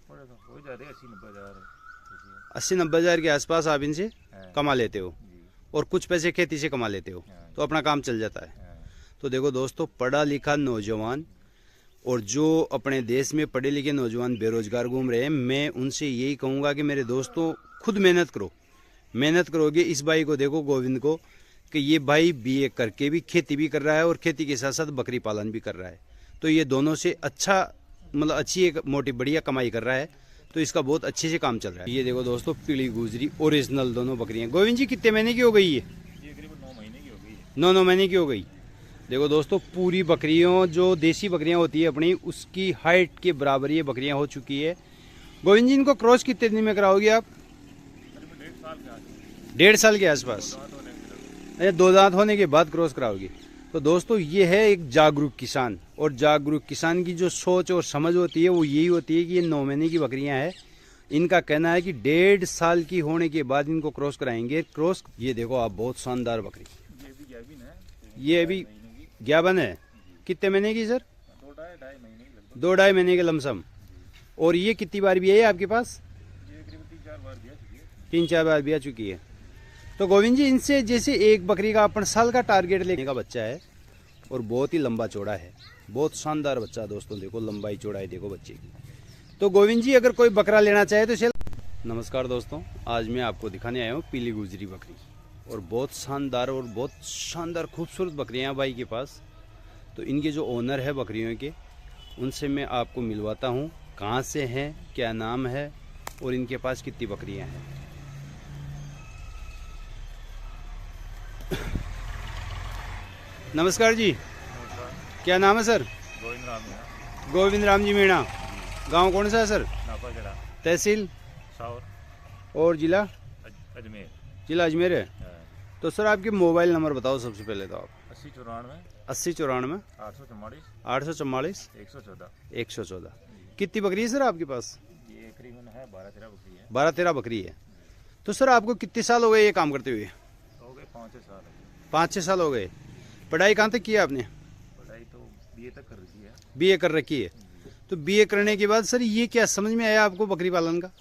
हो जाते 80-90 हज़ार। 80-90 हज़ार के आसपास आप इनसे कमा लेते हो और कुछ पैसे खेती से कमा लेते हो तो अपना काम चल जाता है। तो देखो दोस्तों, पढ़ा लिखा नौजवान और जो अपने देश में पढ़े लिखे नौजवान बेरोजगार घूम रहे हैं, मैं उनसे यही कहूँगा कि मेरे दोस्तों खुद मेहनत करो। मेहनत करोगे, इस भाई को देखो, गोविंद को, कि ये भाई बीए करके भी खेती भी कर रहा है और खेती के साथ साथ बकरी पालन भी कर रहा है। तो ये दोनों से अच्छा, मतलब अच्छी एक मोटी बढ़िया कमाई कर रहा है। तो इसका बहुत अच्छे से काम चल रहा है। ये देखो दोस्तों, पीली गुजरी ओरिजिनल दोनों बकरियां। गोविंद जी, कितने महीने की हो गई ये? करीबन 9 महीने की हो गई है। 9 महीने की हो गई। देखो दोस्तों, पूरी बकरियों, जो देसी बकरियां होती है अपनी, उसकी हाइट के बराबर ये बकरियां हो चुकी है। गोविंद जी, इनको क्रॉस कितने दिन में कराओगे आप? 1.5 साल के आसपास। अच्छा, 2 दांत होने के बाद क्रॉस कराओगे। तो दोस्तों, ये है एक जागरूक किसान, और जागरूक किसान की जो सोच और समझ होती है वो यही होती है कि ये 9 महीने की बकरियां हैं। इनका कहना है कि 1.5 साल की होने के बाद इनको क्रॉस कराएंगे। क्रॉस, ये देखो आप, बहुत शानदार बकरी। ये अभी ज्ञाबन है। कितने महीने की सर? 2-2.5 महीने के लमसम। और ये कितनी बार भी है आपके पास? 3-4 बार भी आ चुकी है। तो गोविंद जी, इनसे जैसे एक बकरी का अपन साल का टारगेट लेने का बच्चा है और बहुत ही लंबा चौड़ा है, बहुत शानदार बच्चा दोस्तों। देखो लंबाई चौड़ाई देखो बच्चे की। तो गोविंद जी, अगर कोई बकरा लेना चाहे तो चल। नमस्कार दोस्तों, आज मैं आपको दिखाने आया हूँ पीली गुजरी बकरी, और बहुत शानदार खूबसूरत बकरियाँ भाई के पास। तो इनके जो ओनर है बकरियों के, उनसे मैं आपको मिलवाता हूँ, कहाँ से हैं, क्या नाम है और इनके पास कितनी बकरियाँ हैं। नमस्कार जी। नमस्कार। क्या नाम है सर? गोविंद राम मीणा। गोविंद राम जी मीणा। गांव कौन सा है सर? नापाखेड़ा, तहसील सावर और जिला? अजमेर। जिला अजमेर है। तो सर, आपके मोबाइल नंबर बताओ सबसे पहले तो आप। 80-94 80-94 844 844 114। 114। कितनी बकरी है सर आपके पास? ये करीबन है 12-13 बकरी है। 12-13 बकरी है। तो सर, आपको कितने साल हो गए ये काम करते हुए? हो गए 5-6 साल। 5-6 साल हो गए। पढ़ाई कहाँ तक की है आपने? पढ़ाई तो बीए तक कर रखी है। बीए कर रखी है। तो बीए करने के बाद सर, ये क्या समझ में आया आपको बकरी पालन का?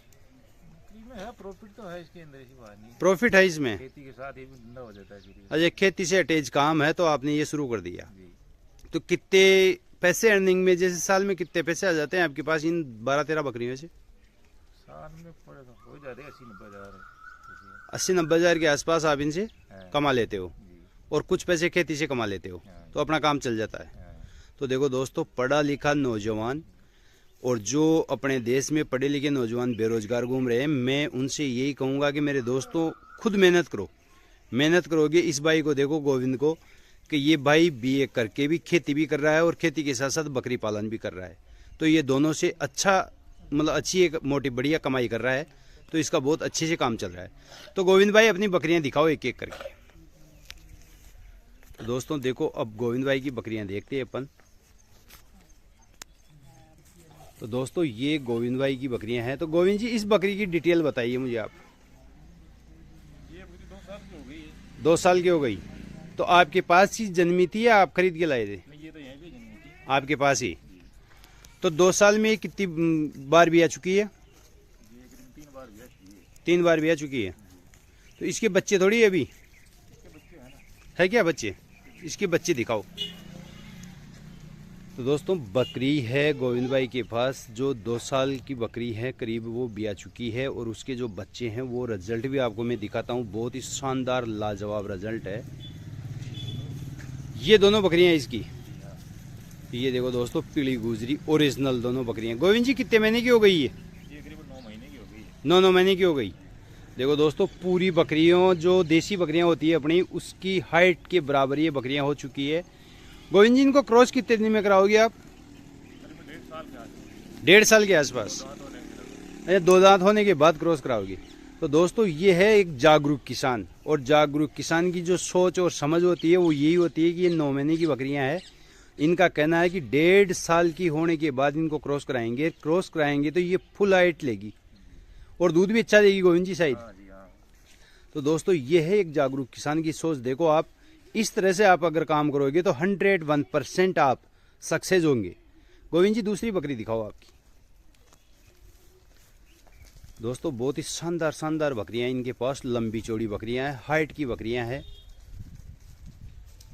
है प्रॉफिट तो है इसके अंदर, ऐसी बात नहीं। प्रॉफिट है इसमें? खेती के साथ ये भी धंधा हो जाता है। अच्छा, खेती से अटैच काम है तो आपने ये शुरू कर दिया। तो कितने पैसे अर्निंग में, जैसे साल में कितने पैसे आ जाते हैं आपके पास इन 12-13 बकरियों से? साल में हो जाते 80-90 हज़ार। 80-90 हज़ार के आसपास आप इनसे कमा लेते हो और कुछ पैसे खेती से कमा लेते हो तो अपना काम चल जाता है। तो देखो दोस्तों, पढ़ा लिखा नौजवान और जो अपने देश में पढ़े लिखे नौजवान बेरोजगार घूम रहे हैं, मैं उनसे यही कहूँगा कि मेरे दोस्तों खुद मेहनत करो। मेहनत करोगे, इस भाई को देखो, गोविंद को, कि ये भाई बीए करके भी खेती भी कर रहा है और खेती के साथ साथ बकरी पालन भी कर रहा है। तो ये दोनों से अच्छा, मतलब अच्छी एक मोटी बढ़िया कमाई कर रहा है। तो इसका बहुत अच्छे से काम चल रहा है। तो गोविंद भाई, अपनी बकरियां दिखाओ एक एक करके। तो दोस्तों देखो, अब गोविंद भाई की बकरियां देखते हैं अपन। तो दोस्तों, ये गोविंद भाई की बकरियां हैं। तो गोविंद जी, इस बकरी की डिटेल बताइए मुझे आप। ये बकरी 2 साल की हो गई है। 2 साल की हो गई। तो आपके पास ही जन्मी थी या आप खरीद के लाए थे? नहीं, ये तो यहीं पे जन्मी थी। आपके पास ही। तो 2 साल में कितनी बार भी आ चुकी है? ये करीबन 3 बार भी आ चुकी है। 3 बार भी आ चुकी है। तो इसके बच्चे थोड़ी है अभी? इसके बच्चे हैं ना। है क्या बच्चे? इसके बच्चे दिखाओ। तो दोस्तों, बकरी है गोविंद भाई के पास, जो 2 साल की बकरी है करीब, वो भी आ चुकी है। और उसके जो बच्चे हैं वो रिजल्ट भी आपको मैं दिखाता हूँ। बहुत ही शानदार लाजवाब रिजल्ट है। ये दोनों बकरियां इसकी। ये देखो दोस्तों, पीली गुजरी ओरिजिनल दोनों बकरियां। गोविंद जी, कितने महीने की हो गई ये? करीबन 9 महीने की हो गई है। 9 महीने की हो गई। देखो दोस्तों, पूरी बकरियों, जो देसी बकरियां होती है अपनी, उसकी हाइट के बराबर ये बकरियां हो चुकी है। गोविंद जी, इनको क्रॉस कितने दिन में कराओगे आप? 1.5 साल के आसपास। अच्छा, 2 दांत होने के बाद क्रॉस कराओगे। तो दोस्तों, ये है एक जागरूक किसान, और जागरूक किसान की जो सोच और समझ होती है वो यही होती है कि ये 9 महीने की बकरियां हैं। इनका कहना है कि 1.5 साल की होने के बाद इनको क्रॉस कराएंगे। क्रॉस कराएंगे तो ये फुल हाइट लेगी और दूध भी अच्छा देगी गोविंद जी शायद। तो दोस्तों, ये है एक जागरूक किसान की सोच। देखो आप, इस तरह से आप अगर काम करोगे तो 101% आप सक्सेस होंगे। गोविंद जी, दूसरी बकरी दिखाओ आपकी। दोस्तों बहुत ही शानदार शानदार बकरियां इनके पास, लंबी चौड़ी बकरियां हैं, हाइट की बकरियां हैं।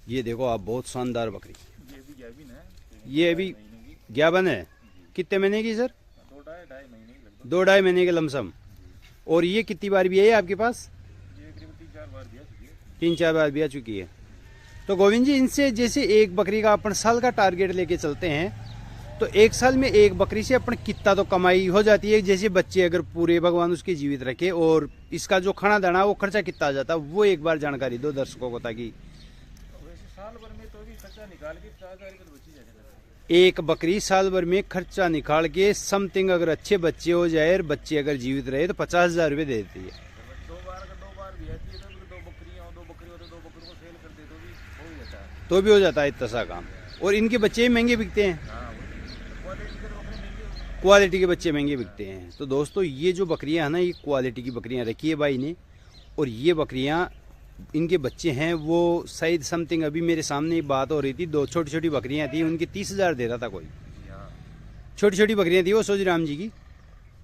ये देखो आप, बहुत शानदार बकरी। ये भी गैबिन है। ये अभी ज्ञाबन है। कितने महीने की सर? 2-2.5 महीने की लगभग। 2-2.5 महीने के लमसम। और ये कितनी बार भी है आपके पास? ये करीब 3-4 बार दिया चुकी है। 3-4 बार भी आ चुकी है। तो गोविंद जी, इनसे जैसे एक बकरी का अपन साल का टारगेट लेके चलते हैं, तो एक साल में एक बकरी से अपन कितना तो कमाई हो जाती है? जैसे बच्चे अगर पूरे भगवान उसके जीवित रखे, और इसका जो खाना दाना वो खर्चा कितना आ जाता है, वो एक बार जानकारी दो दर्शकों को, ताकि वैसे साल भर में तो भी खर्चा निकाल के 50,000 रुपये तो बची जाएगा। एक बकरी साल भर में खर्चा निकाल के समथिंग, अगर अच्छे बच्चे हो जाए और बच्चे अगर जीवित रहे, तो 50,000 रुपये दे देती है। 2 बार भी आती है तो 2 बकरियाँ, 2 बकरी और 2 बकरियों को सेल कर दे तो भी हो ही जाता है। तो भी हो जाता है इतना सा काम। और इनके बच्चे भी महंगे बिकते हैं, हाँ, क्वालिटी के बकरे महंगे। क्वालिटी के बच्चे महंगे बिकते हैं। तो दोस्तों ये जो बकरियां हैं ना, ये क्वालिटी की बकरियां रखी है भाई ने। और ये बकरियां, इनके बच्चे हैं वो शायद समथिंग, अभी मेरे सामने बात हो रही थी, 2 छोटी छोटी बकरियां थी, उनकी 30,000 दे रहा था कोई। छोटी छोटी बकरियां थी वो सोजी राम जी की,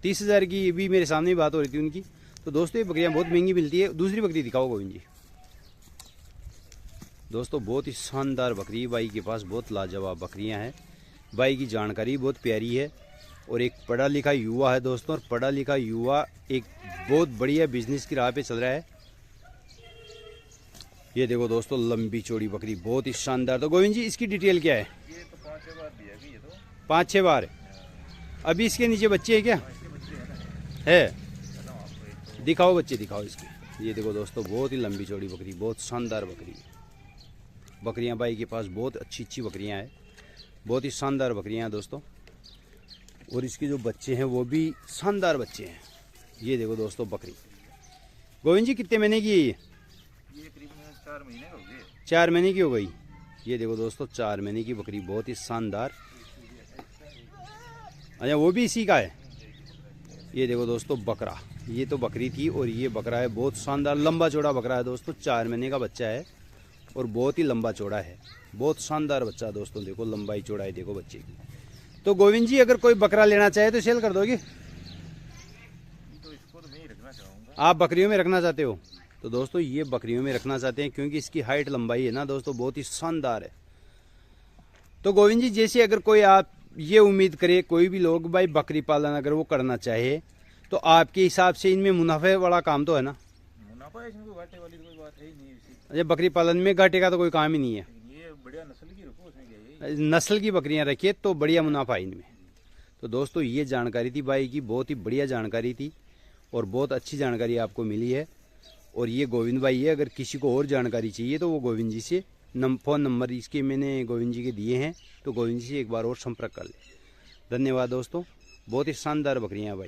30,000 की भी मेरे सामने बात हो रही थी उनकी। तो दोस्तों ये बकरियां बहुत महंगी मिलती है। दूसरी बकरी दिखाओ गोविंद जी। दोस्तों बहुत ही शानदार बकरी भाई के पास, बहुत लाजवाब बकरियां हैं। भाई की जानकारी बहुत प्यारी है, और एक पढ़ा लिखा युवा है दोस्तों। और पढ़ा लिखा युवा एक बहुत बढ़िया बिजनेस की राह पे चल रहा है। ये देखो दोस्तों, लंबी चौड़ी बकरी, बहुत ही शानदार। तो गोविंद जी इसकी डिटेल क्या है? ये तो 5-6 बार दिया है ये तो। 5-6 बार। अभी इसके नीचे बच्चे हैं क्या? इसके बच्चे हैं ना। है, दिखाओ बच्चे, दिखाओ इसके। ये देखो दोस्तों, बहुत ही लंबी चौड़ी बकरी, बहुत शानदार बकरी। बकरियां भाई के पास बहुत अच्छी अच्छी बकरियां हैं, बहुत ही शानदार बकरियां हैं दोस्तों। और इसके जो बच्चे हैं वो भी शानदार बच्चे हैं। ये देखो दोस्तों बकरी। गोविंद जी कितने महीने की है ये? ये करीबन 4 महीने हो गए। 4 महीने की हो गई। ये देखो दोस्तों 4 महीने की बकरी, बहुत ही शानदार। अच्छा वो भी इसी का है। ये देखो दोस्तों बकरा, ये तो बकरी थी और ये बकरा है, बहुत शानदार लंबा चौड़ा बकरा है दोस्तों। 4 महीने का बच्चा है और बहुत ही लंबा चौड़ा है, बहुत शानदार बच्चा है दोस्तों। देखो लंबाई चौड़ाई देखो बच्चे की। तो गोविंद जी अगर कोई बकरा लेना चाहे तो सेल कर दोगे? तो इसको तो मैं ही रखना चाहूँगा। आप बकरियों में रखना चाहते हो? तो दोस्तों ये बकरियों में रखना चाहते हैं, क्योंकि इसकी हाइट लंबाई है ना दोस्तों, बहुत ही शानदार है। तो गोविंद जी जैसे अगर कोई, आप ये उम्मीद करे कोई भी लोग भाई बकरी पालन अगर वो करना चाहे, तो आपके हिसाब से इनमें मुनाफे वाला काम तो है ना? मुनाफा है, इसमें कोई घाटे वाली कोई बात है ही नहीं। अच्छा, बकरी पालन में घाटे का तो कोई काम ही नहीं है। ये बढ़िया नस्ल की रखो, उसमें क्या है, नस्ल की बकरियां रखिए तो बढ़िया मुनाफा है इनमें। तो दोस्तों ये जानकारी थी भाई की, बहुत ही बढ़िया जानकारी थी और बहुत अच्छी जानकारी आपको मिली है। और ये गोविंद भाई है, अगर किसी को और जानकारी चाहिए तो वो गोविंद जी से फ़ोन नंबर इसके मैंने गोविंद जी के दिए हैं, तो गोविंद जी से एक बार और संपर्क कर ले। धन्यवाद दोस्तों, बहुत ही शानदार बकरियां भाई।